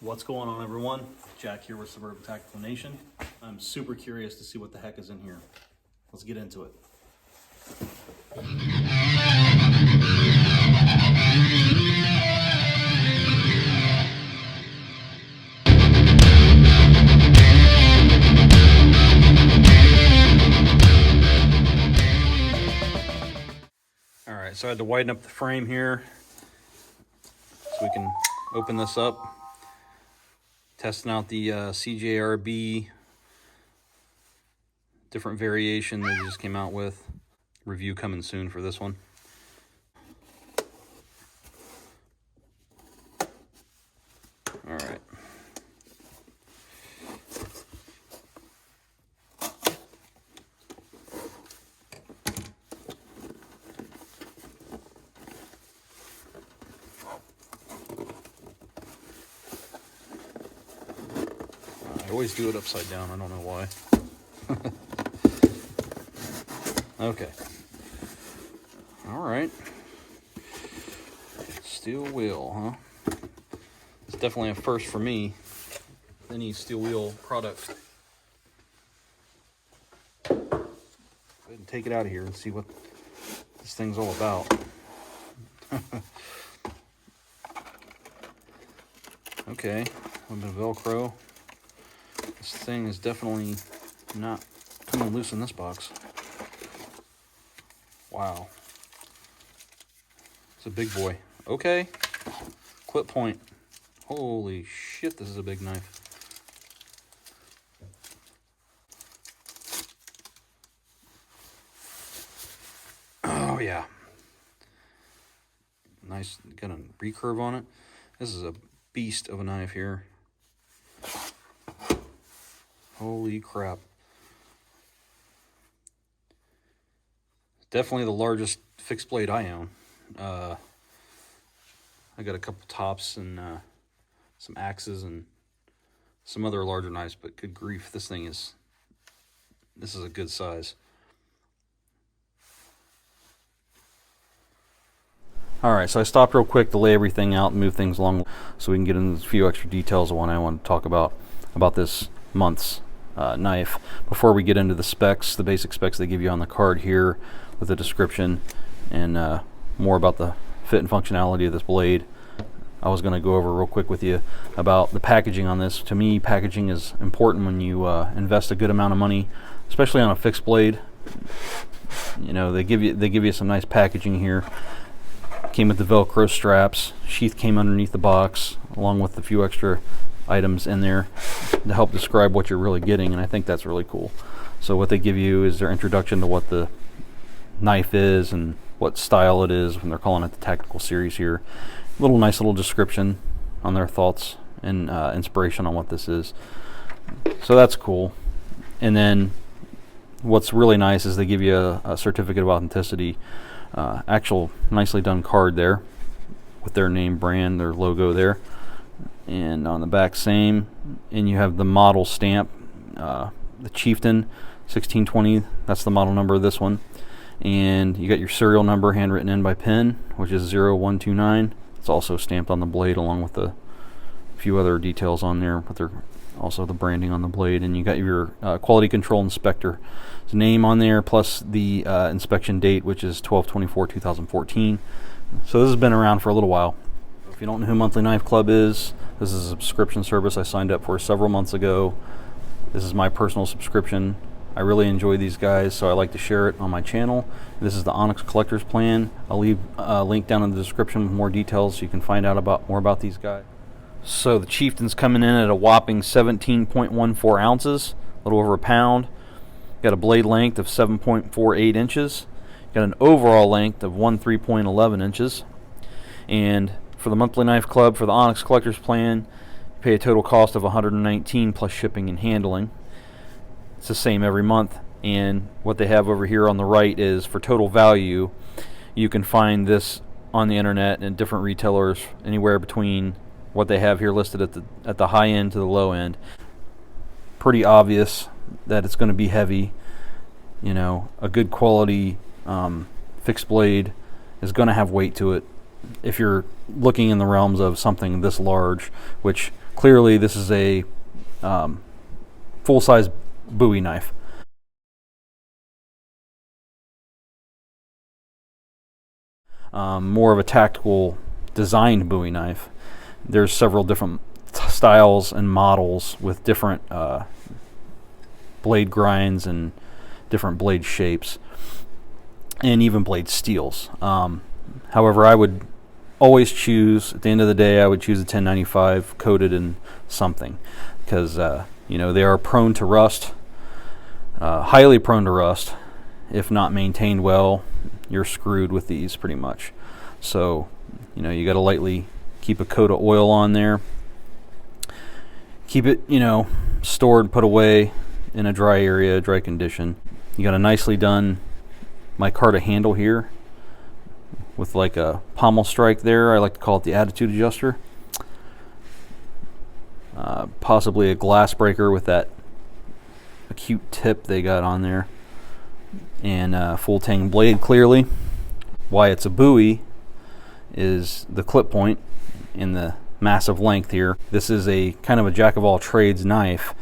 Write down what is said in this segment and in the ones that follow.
What's going on, everyone? Jack here with Suburban Tactical Nation. I'm super curious to see what the heck is in here. Let's get into it. All right, so I had to widen up the frame here so we can open this up. Testing out the CJRB different variation they just came out with. Review coming soon for this one. All right. I always do it upside down. I don't know why. Okay. All right. Steel wheel, huh? It's definitely a first for me. Any steel wheel product. Go ahead and take it out of here and see what this thing's all about. Okay, a little bit of Velcro. This thing is definitely not coming loose in this box. Wow. It's a big boy. Okay. Clip point. Holy shit, this is a big knife. Oh yeah. Nice, got a recurve on it. This is a beast of a knife here. Holy crap. Definitely the largest fixed blade I own. I got a couple tops and some axes and some other larger knives, but good grief, this is a good size. Alright, so I stopped real quick to lay everything out and move things along so we can get into a few extra details of what I want to talk about this month's knife. Before we get into the specs, the basic specs they give you on the card here with a description and more about the fit and functionality of this blade, I was going to go over real quick with you about the packaging on this. To me, packaging is important when you invest a good amount of money, especially on a fixed blade. You know, they give you some nice packaging here. Came with the Velcro straps. Sheath came underneath the box, along with a few extra items in there to help describe what you're really getting, and I think that's really cool. So what they give you is their introduction to what the knife is and what style it is when they're calling it the Tactical Series here. Nice little description on their thoughts and inspiration on what this is. So that's cool. And then what's really nice is they give you a certificate of authenticity, actual nicely done card there with their name, brand, their logo there. And on the back, same. And you have the model stamp, the Chieftain 1620. That's the model number of this one. And you got your serial number handwritten in by pen, which is 0129. It's also stamped on the blade along with a few other details on there, but they're also the branding on the blade. And you got your quality control inspector's name on there, plus the inspection date, which is 12/24/2014. So this has been around for a little while. If you don't know who Monthlyknifeclub is, this is a subscription service I signed up for several months ago. This is my personal subscription. I really enjoy these guys, so I like to share it on my channel. This is the Onyx Collector's Plan. I'll leave a link down in the description with more details so you can find out more about these guys. So the Chieftain's coming in at a whopping 17.14 ounces, a little over a pound. Got a blade length of 7.48 inches. Got an overall length of 13.11 inches. And for the Monthlyknifeclub, for the Onyx Collector's Plan, you pay a total cost of $119 plus shipping and handling. It's the same every month. And what they have over here on the right is for total value. You can find this on the internet and different retailers anywhere between what they have here listed at the high end to the low end. Pretty obvious that it's going to be heavy. You know, a good quality fixed blade is going to have weight to it. if you're looking in the realms of something this large, which clearly this is a full-size bowie knife. More of a tactical designed bowie knife. There's several different styles and models with different blade grinds and different blade shapes, and even blade steels. However, I would always choose, at the end of the day, I would choose a 1095 coated in something, because you know, they are prone to rust, highly prone to rust. If not maintained well, you're screwed with these pretty much. So, you know, you got to lightly keep a coat of oil on there. Keep it, you know, stored, put away in a dry area, dry condition. You got a nicely done micarta handle here with like a pommel strike there. I like to call it the attitude adjuster. Possibly a glass breaker with that acute tip they got on there, and full tang blade. Clearly, why it's a bowie is the clip point and the massive length here. This is a kind of a jack of all trades knife.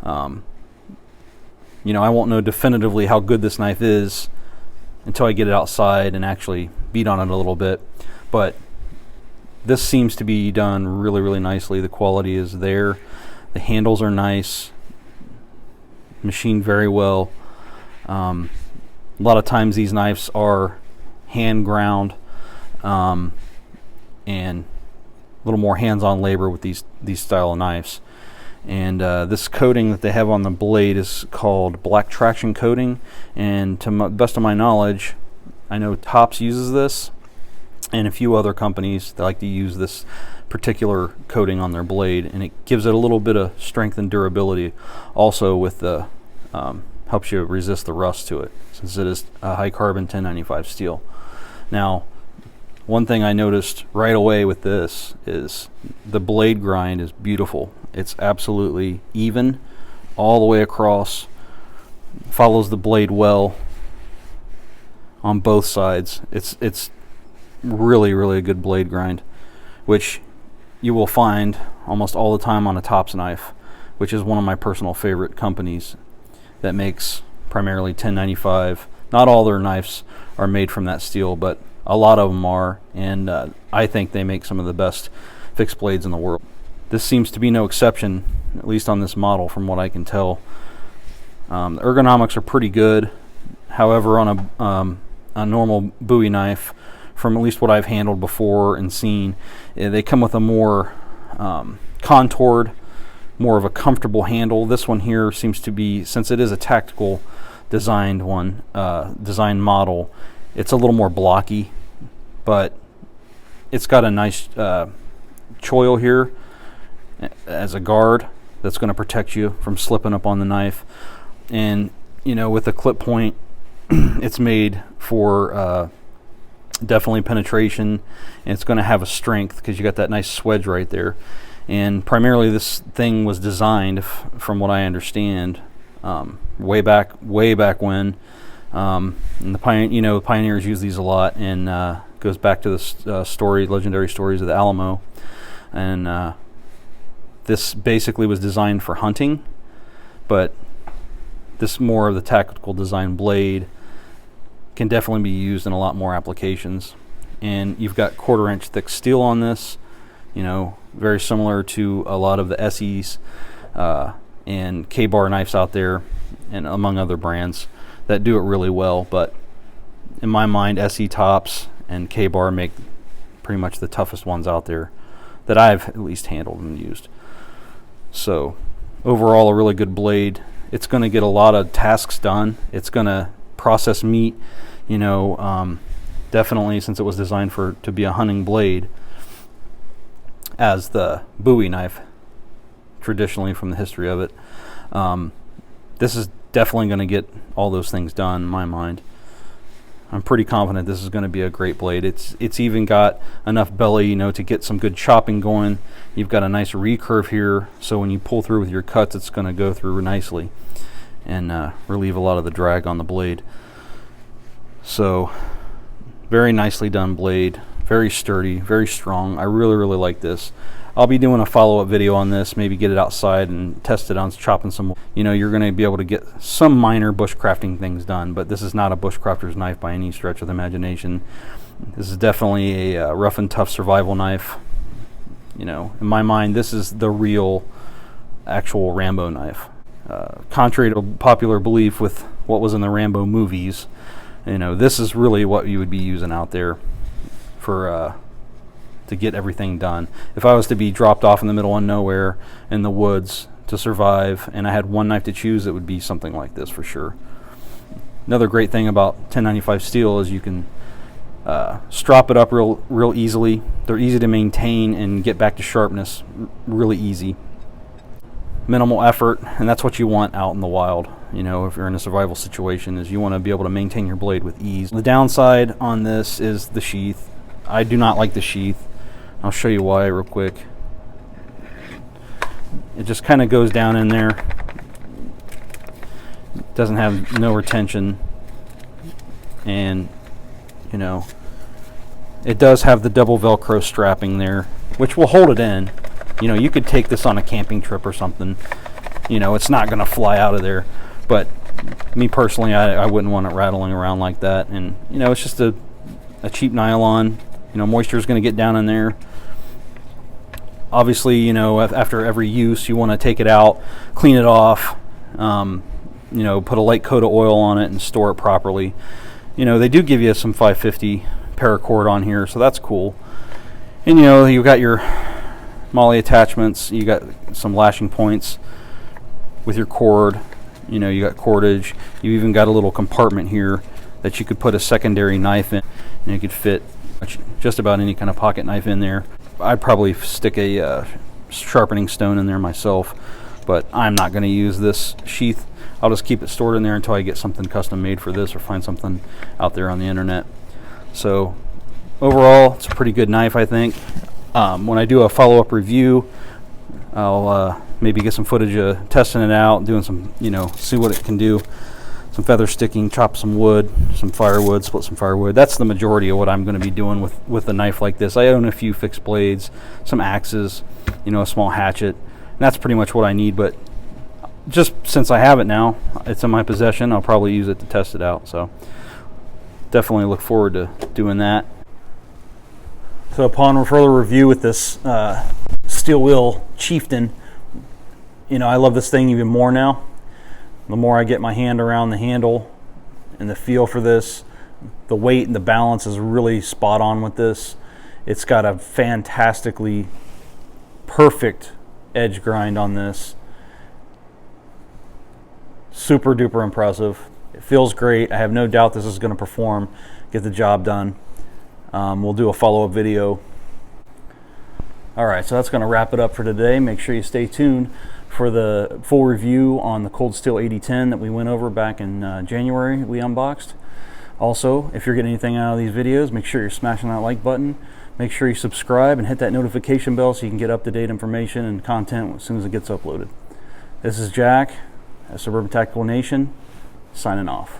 You know, I won't know definitively how good this knife is until I get it outside and actually beat on it a little bit, but this seems to be done really, really nicely. The quality is there. The handles are nice, machined very well. A lot of times these knives are hand ground, and a little more hands-on labor with these style of knives. And this coating that they have on the blade is called black traction coating, and to the best of my knowledge, I know Tops uses this, and a few other companies that like to use this particular coating on their blade, and it gives it a little bit of strength and durability. Also, with the helps you resist the rust to it, since it is a high carbon 1095 steel. Now, one thing I noticed right away with this is the blade grind is beautiful. It's absolutely even all the way across, follows the blade well on both sides. It's really, really a good blade grind, which you will find almost all the time on a Tops knife, which is one of my personal favorite companies that makes primarily 1095. Not all their knives are made from that steel, but a lot of them are, and I think they make some of the best fixed blades in the world. This seems to be no exception, at least on this model from what I can tell. The ergonomics are pretty good. However, on a normal bowie knife, from at least what I've handled before and seen, they come with a more contoured, more of a comfortable handle. This one here seems to be, since it is a tactical designed one, design model, it's a little more blocky, but it's got a nice choil here as a guard that's going to protect you from slipping up on the knife. And you know, with the clip point, it's made for definitely penetration, and it's going to have a strength because you got that nice swedge right there. And primarily this thing was designed, from what I understand, way back when, and the pioneers use these a lot, and goes back to the legendary stories of the Alamo. And this basically was designed for hunting, but this more of the tactical design blade can definitely be used in a lot more applications. And you've got 1/4 inch thick steel on this, you know, very similar to a lot of the SEs and K-bar knives out there, and among other brands that do it really well. But in my mind, SE Tops and K-bar make pretty much the toughest ones out there that I've at least handled and used. So overall, a really good blade. It's going to get a lot of tasks done. It's going to process meat, you know, definitely, since it was designed to be a hunting blade, as the bowie knife traditionally from the history of it. This is definitely going to get all those things done in my mind. I'm pretty confident this is going to be a great blade. It's even got enough belly, you know, to get some good chopping going. You've got a nice recurve here, so when you pull through with your cuts, it's going to go through nicely and relieve a lot of the drag on the blade. So very nicely done blade, very sturdy, very strong. I really like this. I'll be doing a follow-up video on this, maybe get it outside and test it on chopping some. You know, you're going to be able to get some minor bushcrafting things done, but this is not a bushcrafter's knife by any stretch of the imagination. This is definitely a rough and tough survival knife. You know, in my mind, this is the real, actual Rambo knife. Contrary to popular belief with what was in the Rambo movies, you know, this is really what you would be using out there for to get everything done. If I was to be dropped off in the middle of nowhere in the woods to survive and I had one knife to choose, it would be something like this for sure. Another great thing about 1095 steel is you can strop it up real easily. They're easy to maintain and get back to sharpness really easy. Minimal effort, and that's what you want out in the wild. You know, if you're in a survival situation, is you want to be able to maintain your blade with ease. The downside on this is the sheath. I do not like the sheath. I'll show you why real quick. It just kind of goes down in there. Doesn't have no retention, and you know, it does have the double Velcro strapping there, which will hold it in. You know, you could take this on a camping trip or something. You know, it's not going to fly out of there. But me personally, I wouldn't want it rattling around like that. And you know, it's just a cheap nylon. You know, moisture is going to get down in there. Obviously, you know, after every use, you want to take it out, clean it off, you know, put a light coat of oil on it and store it properly. You know, they do give you some 550 paracord on here, so that's cool. And you know, you've got your MOLLE attachments, you got some lashing points with your cord. You know, you got cordage. You even got a little compartment here that you could put a secondary knife in, and you could fit just about any kind of pocket knife in there. I'd probably stick a sharpening stone in there myself, but I'm not going to use this sheath. I'll just keep it stored in there until I get something custom made for this or find something out there on the internet. So overall, it's a pretty good knife, I think. When I do a follow-up review, I'll maybe get some footage of testing it out, doing some, you know, see what it can do. Some feather sticking, chop some wood, some firewood, split some firewood. That's the majority of what I'm going to be doing with a knife like this. I own a few fixed blades, some axes, you know, a small hatchet. And that's pretty much what I need, but just since I have it now, it's in my possession, I'll probably use it to test it out. So definitely look forward to doing that. So upon further review with this steel wheel Chieftain, you know, I love this thing even more now. The more I get my hand around the handle and the feel for this, the weight and the balance is really spot on with this. It's got a fantastically perfect edge grind on this. Super duper impressive. It feels great. I have no doubt this is going to perform, get the job done. We'll do a follow-up video. Alright, so that's going to wrap it up for today. Make sure you stay tuned for the full review on the Cold Steel 8010 that we went over back in January we unboxed. Also, if you're getting anything out of these videos, make sure you're smashing that like button. Make sure you subscribe and hit that notification bell so you can get up-to-date information and content as soon as it gets uploaded. This is Jack at Suburban Tactical Nation, signing off.